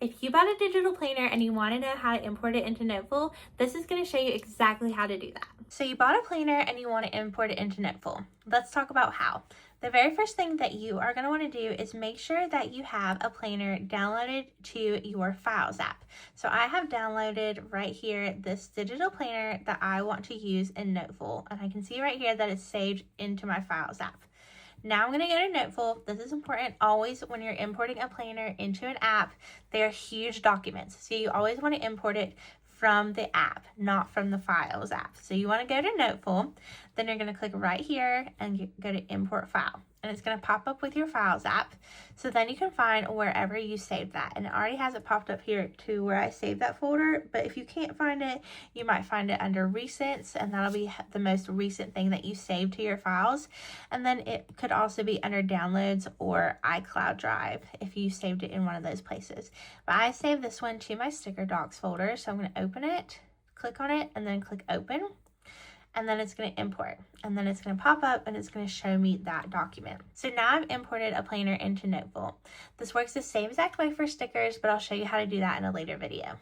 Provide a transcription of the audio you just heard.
If you bought a digital planner and you want to know how to import it into Noteful, this is going to show you exactly how to do that. So you bought a planner and you want to import it into Noteful. Let's talk about how. The very first thing that you are going to want to do is make sure that you have a planner downloaded to your Files app. So I have downloaded right here this digital planner that I want to use in Noteful, and I can see right here that it's saved into my Files app. Now I'm going to go to Noteful. This is important. Always, when you're importing a planner into an app, they are huge documents. So you always want to import it from the app, not from the Files app. So you want to go to Noteful, then you're going to click right here and go to Import File. And it's going to pop up with your Files app. So then you can find wherever you saved that. And it already has it popped up here to where I saved that folder. But if you can't find it, you might find it under Recents, and that'll be the most recent thing that you saved to your files. And then it could also be under Downloads or iCloud Drive if you saved it in one of those places. But I saved this one to my Sticker Docs folder. So I'm going to open it, click on it, and then click Open. And then it's going to import, and then it's going to pop up and it's going to show me that document. So now I've imported a planner into Noteful. This works the same exact way for stickers, but I'll show you how to do that in a later video.